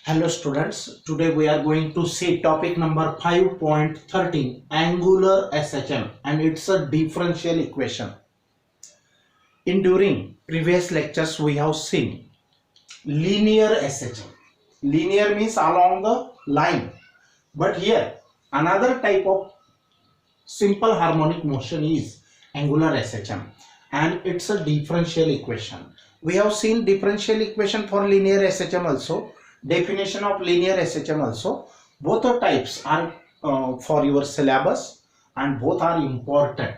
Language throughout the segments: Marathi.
Hello students, today we are going to see topic number 5.13 angular SHM and it's a differential equation. During previous lectures we have seen linear SHM. Linear means along the line, but here another type of simple harmonic motion is angular SHM and it's a differential equation. We have seen differential equation for linear SHM also, definition of linear SHM also. Both the types are for your syllabus and both are important.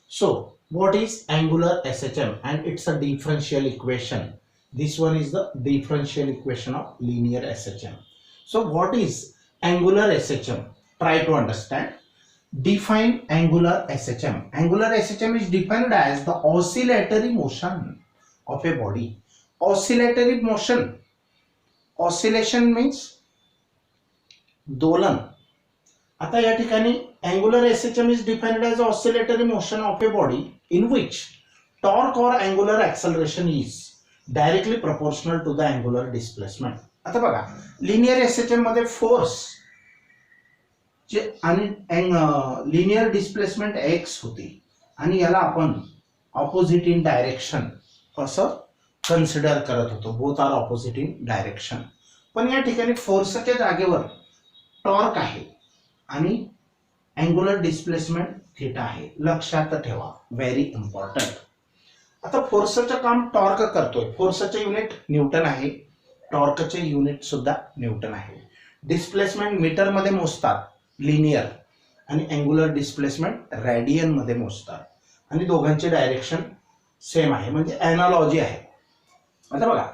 So what is angular SHM? And it's a differential equation. This one is the differential equation of linear SHM. So what is angular SHM? Try to understand. Define angular SHM. Angular SHM is defined as the oscillatory motion of a body. Oscillatory motion. Oscillation means दोलन. आता या ठिकाणी angular SHM is defined as oscillatory motion of a body in which torque or angular acceleration is directly proportional to the angular displacement. आता बघा linear SHM मध्ये force जे आणि लिनियर डिस्प्लेसमेंट x होती आणि याला आपण ऑपोजिट इन डायरेक्शन असं कन्सिडर करत होतो. Both are opposite in direction. पण या ठिकाणी फोर्सच्या जागेवर टॉर्क आहे आणि अँगुलर डिस्प्लेसमेंट थीटा आहे. लक्षात ठेवा, व्हेरी इम्पॉर्टंट. आता फोर्सचं काम टॉर्क करतोय. फोर्सचे युनिट न्यूटन आहे, टॉर्कचे युनिट सुद्धा न्यूटन आहे. डिस्प्लेसमेंट मीटर मध्ये मोजतात लिनियर आणि अँगुलर डिस्प्लेसमेंट रेडियन मध्ये मोजतात आणि दोघांचे डायरेक्शन सेम आहे, म्हणजे एनालॉजी आहे. आता बघा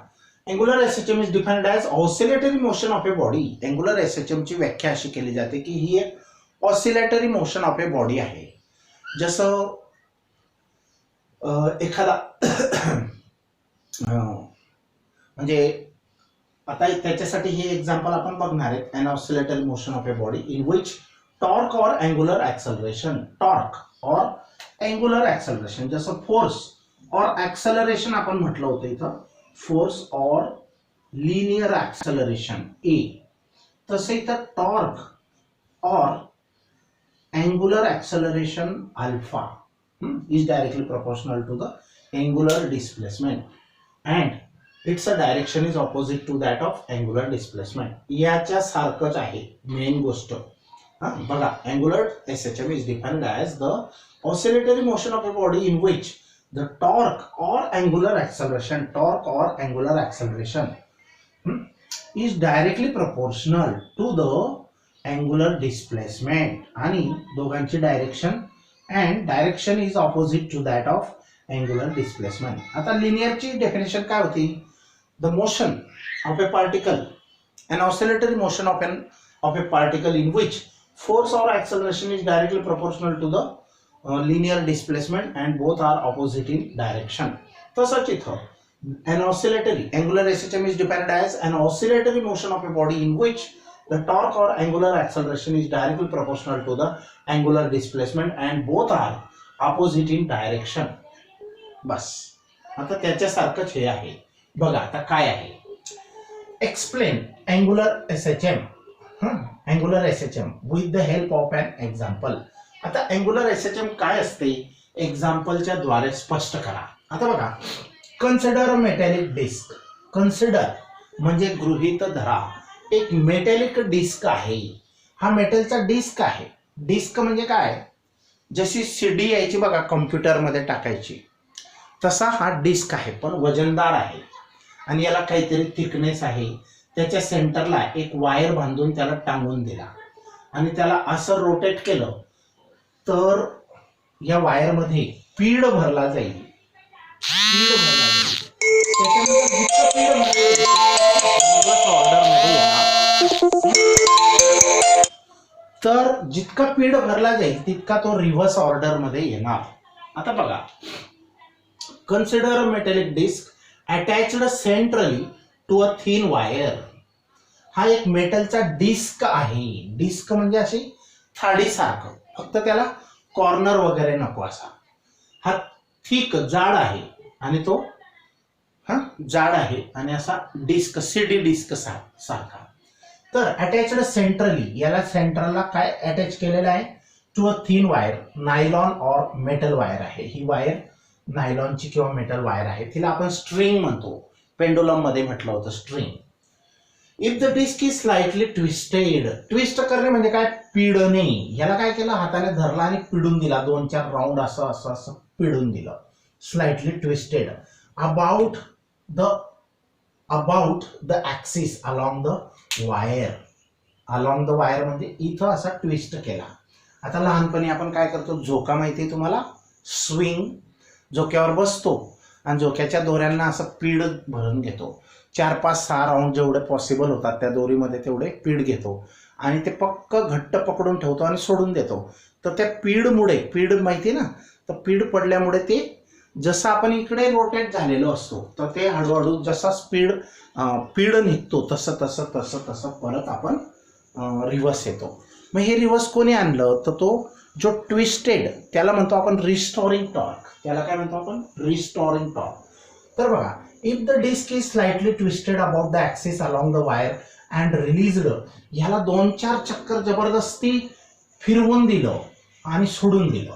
angular SHM is defined as oscillatory motion of a body. Angular SHM ची व्याख्या अशी केली जाते की ही एक oscillatory motion of a body आहे. जसं एखादा म्हणजे आता त्याच्यासाठी हे एक्झाम्पल आपण बघणार आहे. An oscillatory motion of a body in which torque और अँगुलर ऍक्सलरेशन. टॉर्क और अँगुलर ऍक्सलरेशन जसं फोर्स और ऍक्सलरेशन आपण म्हटलं होतं इथं, फोर्स और लिनियर ऍक्सलरेशन ए. तसे इथं टॉर्क और angular acceleration alpha is directly proportional to the angular displacement and its direction is opposite to that of angular displacement. याच्या सारखंच आहे मेन गोष्ट. बघा angular SHM is defined as the oscillatory motion of a body in which the torque or angular acceleration is directly proportional to the angular displacement आणि दोघांची direction and direction is opposite to that of angular displacement. आता linear ची definition काय होती? The motion of a particle, an oscillatory motion of a particle in which force or acceleration is directly proportional to the linear displacement and both are opposite in direction. तसंच इथं an oscillatory angular SHM is defined as an oscillatory motion of a body in which the torque or angular acceleration is directly proportional to the angular displacement and both are opposite in direction. बस आता त्याच्यासारखंच हे आहे. बघा आता काय आहे. Explain angular SHM. Angular SHM with the help of an example. आता अँगुलर एसएचएम काय असते एक्झाम्पलच्या द्वारे स्पष्ट करा. आता बघा कन्सिडर मेटॅलिक डिस्क. कन्सिडर म्हणजे गृहीत धरा एक मेटॅलिक डिस्क आहे. हा मेटलचा डिस्क आहे. डिस्क म्हणजे काय, जशी सीडी यायची बघा कॉम्प्युटर मध्ये टाकायची, तसा हा डिस्क आहे पण वजनदार आहे आणि याला काहीतरी थिकनेस आहे. त्याच्या सेंटरला एक वायर बांधून त्याला टांगून दिला आणि त्याला असं रोटेट केलं तर या वायर मध्ये पीड भरला जाईल. त्याच्यानंतर जितकं पीड ऑर्डर मध्ये येणार, तर जितका पीड भरला जाईल तितका तो रिव्हर्स ऑर्डर मध्ये येणार. आता बघा consider a metallic disc attached centrally to a thin wire. हा एक मेटलचा डिस्क आहे. डिस्क म्हणजे अशी थाळी सारखं, फक्त त्याला कॉर्नर वगैरे नको असा. हा थिक जाड आहे आणि तो हा जाड आहे आणि असा डिस्क सीडी डिस्क सारखा. तर अटॅच्ड सेंट्रली, याला सेंट्रलला काय अटॅच केलेलं आहे, to a thin wire, nylon और मेटल वायर आहे. ही वायर नायलॉनची किंवा मेटल वायर आहे. तिला आपण स्ट्रिंग म्हणतो. पेंडुलम मध्ये म्हटलं होतं string. If the disk is slightly twisted, twist करणे म्हणजे काय, पिडणे. याला काय केलं, हाताने धरला आणि पिडून दिला, 2-4 राऊंड असं असं असं पिडून दिलं. Slightly twisted about the axis along the wire. Along the wire म्हणजे इथं असा ट्विस्ट केला. आता लहानपणी आपण काय करतो, झोका माहिती आहे तुम्हाला, स्विंग, झोक्यावर बसतो आणि झोक्याच्या दोऱ्यांना असं पीड भरून घेतो. 4-5-6 राऊंड जेवढे पॉसिबल होतात त्या दोरीमध्ये तेवढे पीड घेतो आणि ते पक्क घट्ट पकडून ठेवतो आणि सोडून देतो. तर त्या पीडमुळे, पीड माहिती ना, तर पीड पडल्यामुळे ते जसं आपण इकडे रोटेट झालेलो असतो तर ते हळूहळू जसा पीड निघतो तसं तसं तसं तसं परत आपण रिव्हर्स येतो. मग हे रिव्हर्स कोणी आणलं, तर तो जो ट्विस्टेड, त्याला म्हणतो आपण रिस्टोरिंग टॉर्क. त्याला काय म्हणतो आपण, रिस्टोरिंग टॉर्क. तर बघा, if the disk is slightly twisted about the axis along the wire and released, ह्याला 2-4 चक्कर जबरदस्ती फिरवून दिलं आणि सोडून दिलं.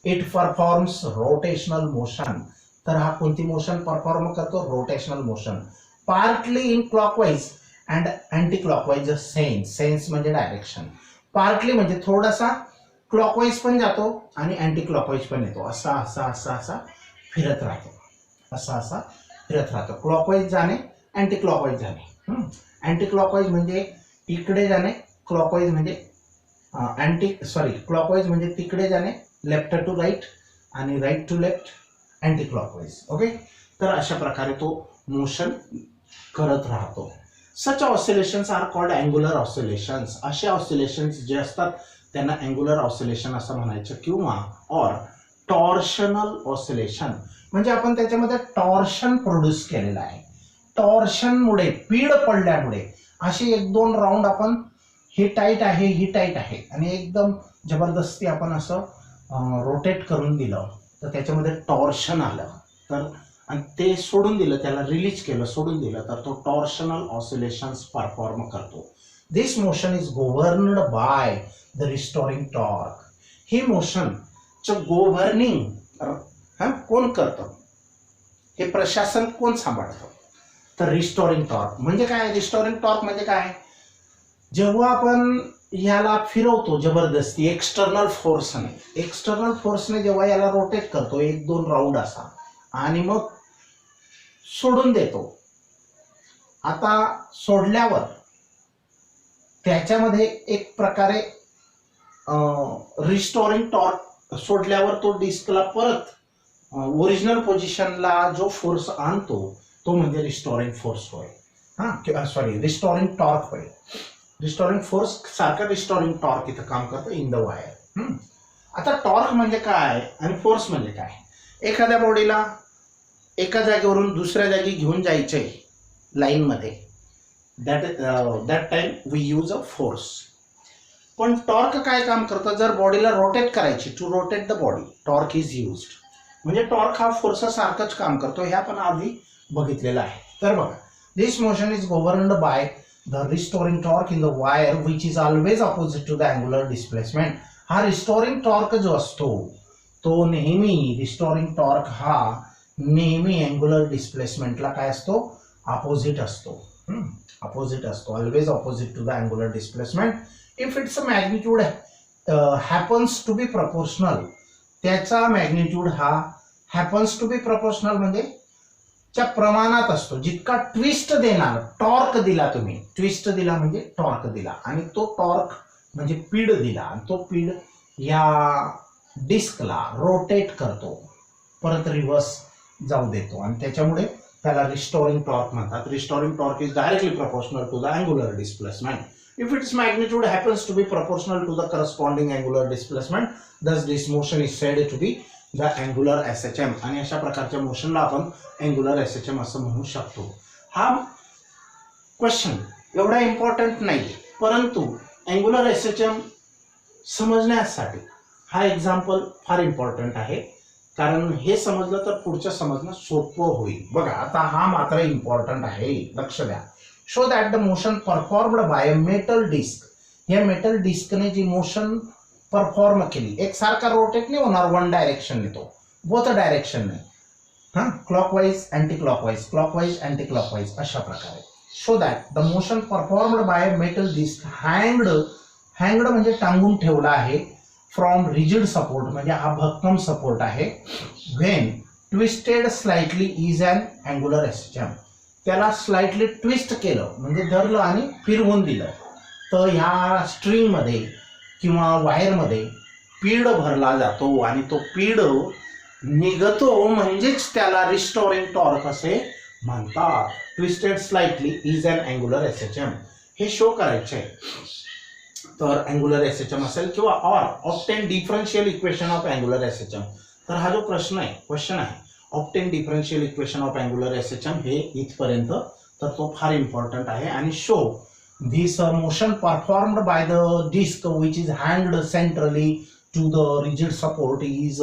It performs rotational motion. तर हा कोणती मोशन परफॉर्म करतो, rotational motion. Partly in clockwise and anti clockwise sense म्हणजे डायरेक्शन. पार्टली म्हणजे थोडासा क्लॉकवाईज पण जातो आणि अँटी क्लॉकवाईज पण येतो. असा असा असा असा फिरत राहतो, असा असा फिरत राहतो. क्लॉकवाईज जाणे, अँटी क्लॉकवाईज जाणे. अँटी क्लॉकवाईज म्हणजे इकडे जाणे, क्लॉकवाईज म्हणजे क्लॉकवाईज म्हणजे तिकडे जाणे, लेफ्ट टू राईट आणि right to left, anti clockwise. Okay, तर अशा प्रकारे तो मोशन करत राहतो. Such oscillations are called angular oscillations. असे ऑसिलेशन्स जे असतात त्यांना अँग्युलर ऑसिलेशन असं म्हणायचं, किंवा ऑर टॉर्शनल ऑसिलेशन म्हणजे आपण त्याच्यामध्ये टॉर्शन प्रोड्यूस केलेलं आहे. टॉर्शनमुळे, पीड पडल्यामुळे असे 1-2 राऊंड आपण, हे टाईट आहे, ही टाईट आहे आणि एकदम जबरदस्ती आपण असं रोटेट करून दिलं तर त्याच्यामध्ये टॉर्शन आलं, तर आणि ते सोडून दिलं, त्याला रिलीज केलं, सोडून दिलं, तर तो टॉर्शनल ऑसिलेशन्स परफॉर्म करतो. This motion is governed by the restoring torque. ही मोशनचं गव्हर्निंग कोण करतं, हे प्रशासन कोण सांभाळतं, तर रिस्टोरिंग टॉर्क. म्हणजे काय, रिस्टोरिंग टॉर्क म्हणजे काय, जेव्हा आपण याला फिरवतो जबरदस्ती एक्सटर्नल फोर्सने जेव्हा याला रोटेट करतो 1-2 राऊंड असा आणि मग सोडून देतो. आता सोडल्यावर त्याच्यामध्ये एक प्रकारे रिस्टोरिंग टॉर्क सोडल्यावर तो डिस्कला परत ओरिजिनल पोझिशनला जो फोर्स आणतो तो म्हणजे रिस्टोरिंग फोर्स होय. रिस्टोरिंग टॉर्क होय. रिस्टोरिंग फोर्स सारखा रिस्टोरिंग टॉर्क इथं काम करतं इन द वायर. आता टॉर्क म्हणजे काय आणि फोर्स म्हणजे काय, एखाद्या बॉडीला एका जागेवरून दुसऱ्या जागी घेऊन जायचंय लाईनमध्ये, that time we use a force. पण टॉर्क काय काम करतं, जर बॉडीला रोटेट करायची, to rotate the body torque is used. म्हणजे टॉर्क हा फोर्स सारखंच काम करतो, हे आपण आधी बघितलेलं आहे. तर बघा, this motion is governed by the restoring torque in the wire which is always opposite to the angular displacement. हा रिस्टोरिंग टॉर्क जो असतो तो नेहमी, रिस्टोरिंग टॉर्क हा नेहमी अँग्युलर डिस्प्लेसमेंटला काय असतो, अपोजिट असतो. अपोजिट असतो, always opposite to the angular displacement. If its a magnitude happens to be proportional, त्याचा मॅग्निट्यूड हा हॅपन्स टू बी प्रपोर्शनल म्हणजे च्या प्रमाणात असतो. जितका ट्विस्ट देणार, टॉर्क दिला तुम्ही, ट्विस्ट दिला म्हणजे टॉर्क दिला आणि तो टॉर्क म्हणजे पीड दिला आणि तो पीड या डिस्कला रोटेट करतो, परत रिव्हर्स जाऊ देतो आणि त्याच्यामुळे त्याला रिस्टोरिंग टॉर्क म्हणतात. Restoring torque is directly proportional to the angular displacement. If its magnitude happens to be proportional to the corresponding angular displacement, thus this motion is said to be the angular SHM. आणि अशा प्रकारच्या मोशनला आपण angular SHM असं म्हणू शकतो. हा क्वेश्चन एवढा इम्पॉर्टंट नाही, परंतु angular SHM समजण्यासाठी हा एक्झाम्पल फार इम्पॉर्टंट आहे. कारण हे समजलं तर पुढचं समजणं सोपं होईल. बघा आता हा मात्र इम्पॉर्टंट आहे, लक्ष द्या. Show that the motion performed bye a metal disk. या मेटल डिस्कने जी मोशन परफॉर्म केली, एक सारखा रोटेट नाही होणार वन डायरेक्शन तो, बोथ डायरेक्शन नाही, हा clockwise anti clockwise, clockwise anti clockwise अशा प्रकारे. Show that the motion performed bye a metal disc हँग्ड, हँग्ड म्हणजे टांगून ठेवला आहे, फ्रॉम रिजिड सपोर्ट म्हणजे हा भक्कम सपोर्ट आहे, when twisted slightly is an angular SHM. त्याला स्लाइटली ट्विस्ट केलं म्हणजे धरलं आणि फिरवून दिलं तर ह्या स्ट्रिंगमध्ये किंवा वायरमध्ये पीड भरला जातो आणि तो पीड निघतो, म्हणजेच त्याला रिस्टोरिंग टॉर्क असे म्हणतात. Twisted slightly is an angular SHM हे शो करायचे आहे. तर अँग्युलर एसएचएम असेल किंवा or obtain differential equation of angular SHM. तर हा जो प्रश्न आहे, क्वेश्चन आहे, obtain differential equation of angular SHM हे इथपर्यंत, तर तो फार इम्पॉर्टंट आहे. आणि show this motion performed by the disc which is hanged centrally to the rigid support is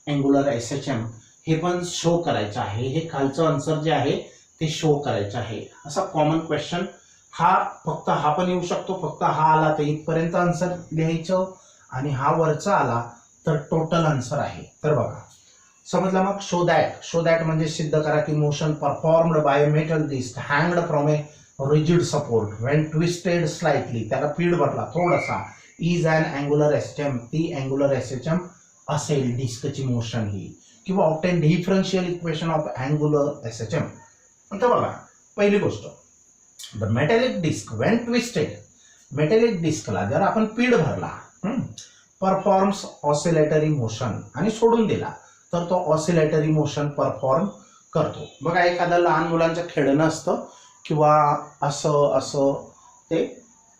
angular SHM. हे पण शो करायचं आहे. हे खालचं आन्सर जे आहे ते शो करायचं आहे. असा कॉमन क्वेश्चन हा, फक्त हा पण येऊ शकतो, फक्त हा आला तर इथपर्यंत आन्सर लिहायचं आणि हा वरचा आला तर टोटल आन्सर आहे. तर बघा समजलं. मग शो दॅट म्हणजे सिद्ध करा की motion performed by metal disc हँग्ड from a rigid support when twisted slightly, त्याला पीड भरला थोडासा, इज अन अँग्युलर एसएचएम, ती अँग्युलर एसएचएम असेल डिस्कची मोशन ही, किंवा obtain differential equation of angular SHM. आता बघा पहिली गोष्ट, the metallic disc when twisted, metallic डिस्कला जर आपण पीड भरला, परफॉर्म्स ऑसिलेटरी मोशन आणि सोडून दिला तर तो ऑसिलेटरी मोशन परफॉर्म करतो. बघा एखादं लहान मुलांचं खेळणं असतं किंवा असं असं ते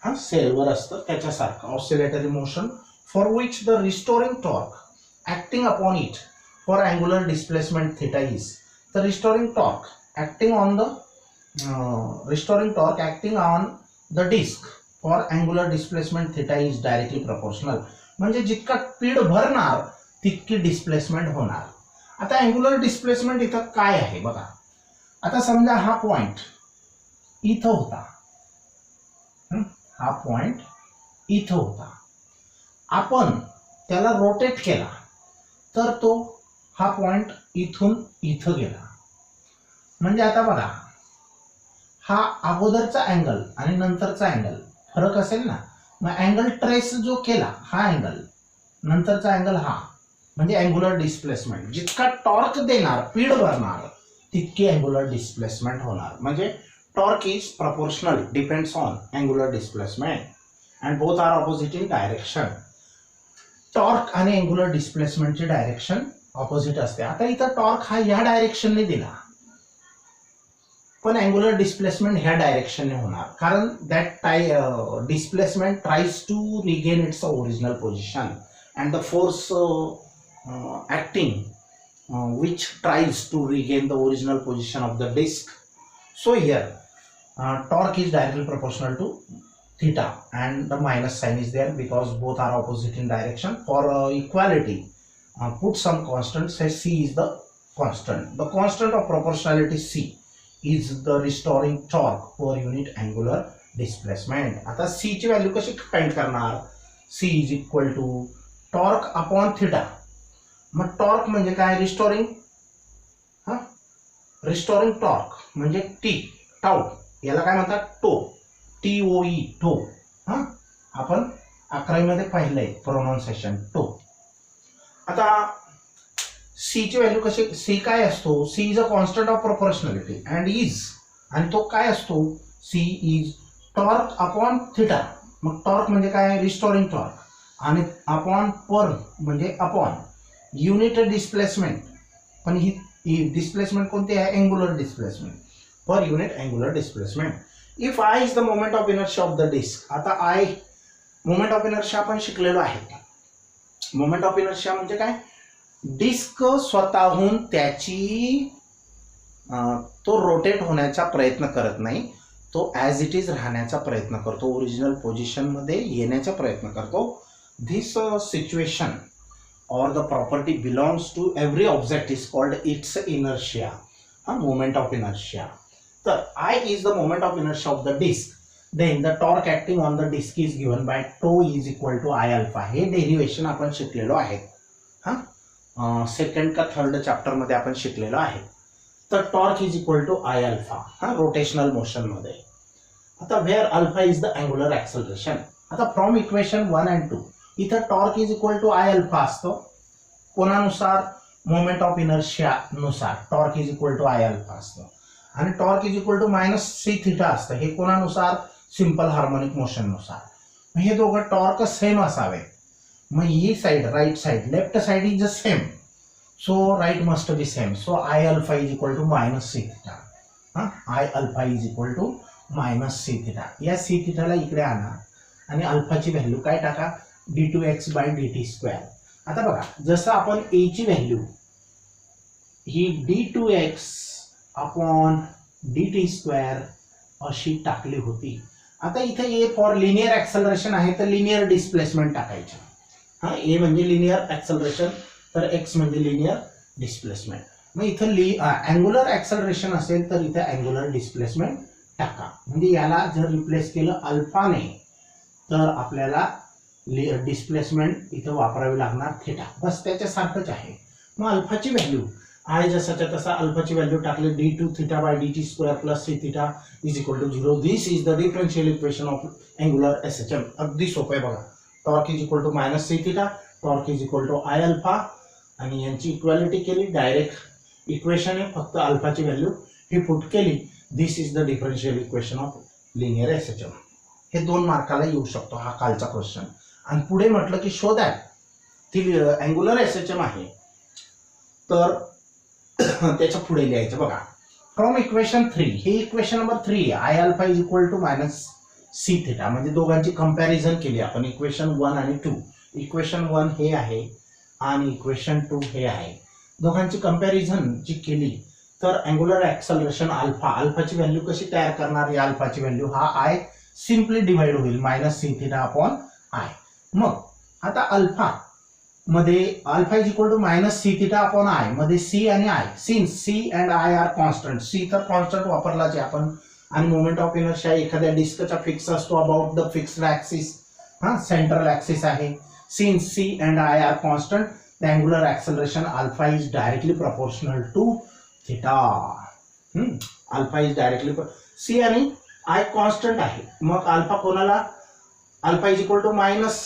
हा सेलवर असतं त्याच्यासारखं oscillatory motion, for which the restoring torque acting upon it for angular displacement theta is. तर restoring torque acting on the restoring torque acting on the disc for angular displacement theta is directly proportional. म्हणजे जितका पीड भरणार तितकी डिस्प्लेसमेंट होणार. आता अँग्युलर डिस्प्लेसमेंट इथं काय आहे बघा. आता समजा हा पॉइंट इथं होता, हा पॉइंट इथं होता, आपण त्याला रोटेट केला तर तो हा पॉइंट इथून इथं गेला. म्हणजे आता बघा हा अगोदरचा अँगल आणि नंतरचा अँगल फरक असेल ना, मग अँगल ट्रेस जो केला हा अँगल, नंतरचा अँगल हा, म्हणजे अँग्युलर डिस्प्लेसमेंट. जितका टॉर्क देणार पीड भरणार तितकी अँग्युलर डिस्प्लेसमेंट होणार. म्हणजे torque is proportional, depends on angular displacement and both are opposite in direction. Torque आणि अँग्युलर डिस्प्लेसमेंटची डायरेक्शन ऑपोजिट असते. आता इथं टॉर्क हा ह्या डायरेक्शनने दिला पण अँग्युलर डिस्प्लेसमेंट ह्या डायरेक्शनने होणार, कारण that displacement tries to regain its original position and the force acting which tries to regain the original position of the disk. So here torque is directly proportional to theta and the minus sign is there because both are opposite in direction. For equality put some constant, say c is the constant. The constant of proportionality c is the restoring torque per unit angular displacement. आता c ची व्हॅल्यू कशी फाइंड करणार. c is equal to torque upon theta. मग टॉर्क म्हणजे काय, रिस्टोरिंग, रिस्टोरिंग टॉर्क म्हणजे टी, टाऊ, याला काय म्हणतात टो, TOE टो. आपण 11वी मध्ये पाहिलंय प्रोनाउन्सिएशन टो. आता सी ची व्हॅल्यू कशी, सी काय असतो, C is a constant of proportionality and is, आणि तो काय असतो, C is torque upon theta. मग टॉर्क म्हणजे काय, रिस्टोरिंग टॉर्क, आणि अपॉन पर म्हणजे अपॉन युनिट डिस्प्लेसमेंट, पण ही डिस्प्लेसमेंट कोणती आहे, angular displacement, per unit angular displacement. If I is the moment of inertia of the disk. आता आय मोमेंट ऑफ इनर्शिया आपण शिकलेलो आहे. मोमेंट ऑफ इनर्शिया म्हणजे काय, डिस्क स्वतःहून त्याची तो रोटेट होण्याचा प्रयत्न करत नाही, तो ॲज इट इज राहण्याचा प्रयत्न करतो, ओरिजिनल पोझिशनमध्ये येण्याचा प्रयत्न करतो. This situation or the property belongs to every object is called its inertia, moment of inertia. So I is the moment of inertia of the disk. Then the torque acting on the disk is given by tau is equal to I alpha. हे डेरिवेशन आपण शिकलेलो आहे. सेकंड का थर्ड चॅप्टर मध्ये आपण शिकलेलो आहे. तर torque is equal to I alpha rotational motion मध्ये. आता where alpha is the angular acceleration. आता फ्रॉम इक्वेशन 1 and 2 इथं torque is equal to I alpha असतो. कोणानुसार? मोमेंट ऑफ इनर्शिया नुसार torque is equal to I alpha असतो. आणि torque is equal to minus C theta असतं. हे कोणानुसार? सिंपल हार्मोनिक मोशन नुसार. हे दोघं टॉर्क सेम असावे. मग ही side right side left side is same, so right must be same. So I alpha is equal to minus C theta. I alpha is equal to minus C theta. या सी थिटाला इकडे आणा आणि अल्फाची व्हॅल्यू काय टाका? d2x bye dt square. आता बघा जसं आपण a ची व्हॅल्यू ही d2x अपॉन dt स्क्वेअर अशी टाकली होती. आता इथे ए फॉर लिनियर ऍक्सलरेशन आहे तर लिनियर डिस्प्लेसमेंट टाकायचं. ए म्हणजे लिनियर ऍक्सलरेशन तर x म्हणजे लिनियर डिस्प्लेसमेंट. मग इथं अँग्युलर ऍक्सलरेशन असेल तर इथे अँग्युलर डिस्प्लेसमेंट टाका. म्हणजे याला जर रिप्लेस केलं अल्फाने तर आपल्याला डिस्प्लेसमेंट इथं वापरावी लागणार थिटा. बस त्याच्यासारखंच आहे. मग अल्फाची व्हॅल्यू आहे जसाच्या तसा अल्फाची व्हॅल्यू टाकले d2 theta by dt square plus c theta is equal to 0. This is the differential equation of angular SHM. अगदी सोपं आहे बघा. Torque is equal to minus c theta, torque is equal to I alpha आणि यांची इक्वॅलिटी केली. डायरेक्ट इक्वेशन आहे, फक्त अल्फाची व्हॅल्यू ही पुट केली. This is the differential equation of linear SHM. हे 2 मार्काला येऊ शकतो हा कालचा क्वेश्चन. आणि पुढे म्हटलं की शो दॅट ती अँग्युलर SHM आहे तर त्याच्या पुढे लिहायचं बघा. फ्रॉम इक्वेशन 3 हे equation number 3 I alpha is equal to minus C theta. म्हणजे दोघांची कंपॅरिझन केली आपण इक्वेशन 1 आणि 2. इक्वेशन 1 हे आहे आणि इक्वेशन 2 हे आहे. दोघांची कंपॅरिझन जी केली तर अँग्युलर ऍक्सलरेशन अल्फाची व्हॅल्यू कशी तयार करणार? या अल्फाची व्हॅल्यू हा I सिम्पली डिवाइड होईल minus C theta upon I. मग आता अल्फा मध्ये alpha is equal to minus C theta upon I मध्ये C आणि I. Since C and I are constant. C तर कॉन्स्टंट वापरलाच आहे आपण. आणि मोमेंट ऑफ इनर्शिया एखाद्या डिस्कचा फिक्स असतो about the fixed axis. Central axis आहे. Since C and I are constant the angular acceleration alpha is directly proportional to theta. Alpha is directly C आणि I कॉन्स्टंट आहे. मग अल्फा कोणाला? Alpha is equal to minus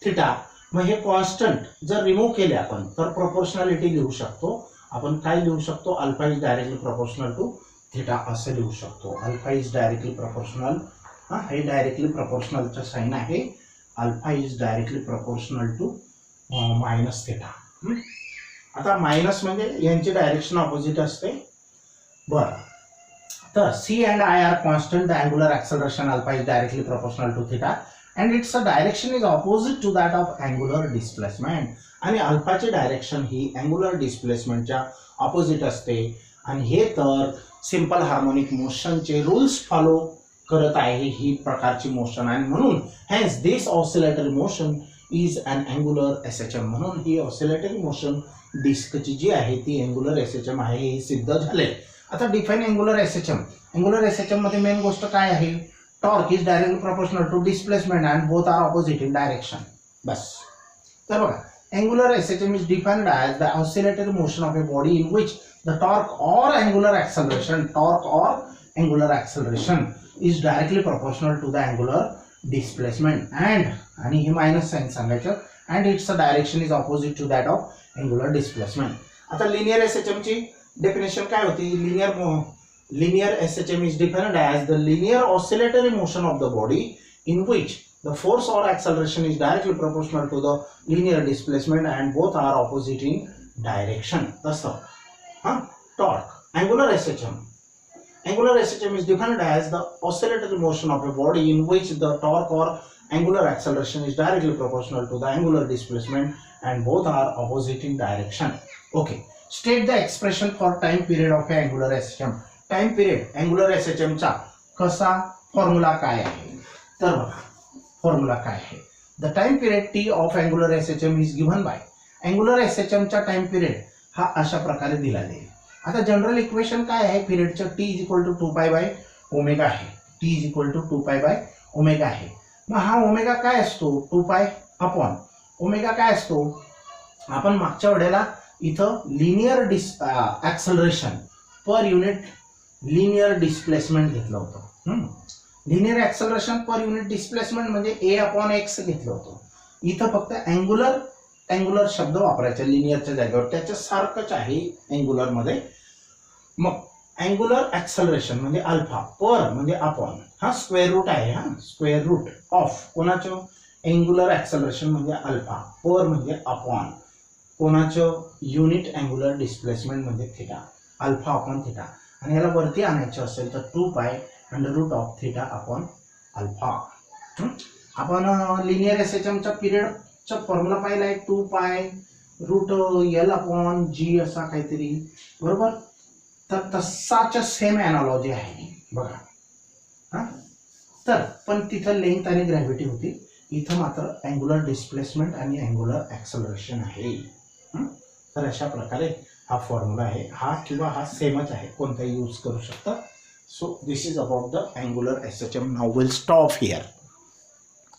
theta. मग हे कॉन्स्टंट जर रिमूव्ह केले आपण तर प्रोपोर्शनॅलिटी लिहू शकतो. आपण काय लिहू शकतो? Alpha is directly proportional to theta असं लिहू शकतो. Alpha is directly proportional. हे डायरेक्टली प्रोपोर्शनलचं साइन आहे. Alpha is directly proportional to minus theta. आता मायनस म्हणजे यांची डायरेक्शन ऑपोजिट असते. बरं तर C and I are constant. The angular acceleration alpha is directly proportional to theta and its direction is opposite to that of angular displacement. आणि अल्फाची डायरेक्शन ही अँग्युलर डिस्प्लेसमेंटच्या ऑपोजिट असते. आणि हे तर सिंपल हार्मोनिक मोशनचे रूल्स फॉलो करत आहे ही प्रकारची मोशन. आणि म्हणून hence this oscillatory motion is an angular SHM. म्हणून ही ऑसिलेटरी मोशन डिस्कची जी आहे ती अँग्युलर SHM आहे हे सिद्ध झाले. आता define angular SHM. Angular SHM मध्ये मेन गोष्ट काय आहे? Torque is directly proportional to displacement and both are opposite in direction. बस. तर बघा angular SHM is defined as the oscillatory motion of a body in which the torque or angular acceleration is directly proportional to the angular displacement आणि हे मायनस साइन सांगायचं and its direction is opposite to that of angular displacement. आता लिनियर SHM ची डेफिनेशन काय होती? Linear SHM is defined as the linear oscillatory motion of the body in which the force or acceleration is directly proportional to the linear displacement and both are opposite in direction. तसं torque. Angular SHM is defined as the oscillatory motion of a body in which the torque or angular acceleration is directly proportional to the angular displacement and both are opposite in direction. Okay. State the expression for time period of a angular SHM. Time period angular SHM चा कसा फॉर्म्युला काय आहे? तर बघा फॉर्म्युला काय आहे? The time period T of angular SHM is given by. Angular SHMचा टाइम पिरियड हा अशा प्रकारे दिला जाईल. आता जनरल इक्वेशन काय आहे पिरियडचं, T is equal to 2 by omega आहे. T is equal to 2 by omega आहे. मग हा ओमेगा काय असतो, 2 अपॉन ओमेगा काय असतो, आपण मागच्या वेळेला इथं linear acceleration per unit linear displacement घेतलं होतं. Linear acceleration per unit displacement म्हणजे A/x घेतलं होतं. इथं फक्त अँग्युलर शब्द वापरायचा लिनियरच्या जागेवर, त्याच्या सारखंच आहे अँग्युलर मध्ये. मग अँग्युलर ऍक्सलरेशन म्हणजे अल्फा, पर म्हणजे अपॉन, हा स्क्वेअर रूट आहे. हा स्क्वेअर रूट ऑफ कोणाचं, अँग्युलर ऍक्सलरेशन म्हणजे अल्फा, पर म्हणजे अपॉन कोणाचं, युनिट अँग्युलर डिस्प्लेसमेंट म्हणजे थिटा, अल्फा अपॉन थिटा. आणि याला वरती आणायचं असेल तर 2 θ अपॉन अल्फा. आपण लिनियर SHMच्या पिरियडचा फॉर्म्युला पाहिला आहे, 2π√L अपॉन G असा काहीतरी, बरोबर. तर तसाच सेम एनालॉजी आहे बघा. हा तर पण तिथं लेंथ आणि ग्रॅव्हिटी होती, इथं मात्र अँग्युलर डिस्प्लेसमेंट आणि अँग्युलर ऍक्सलरेशन आहे. तर अशा प्रकारे हा फॉर्म्युला आहे. हा किंवा हा सेमच आहे, कोणताही यूज करू शकता. So this is about the angular SHM. Now will stop here.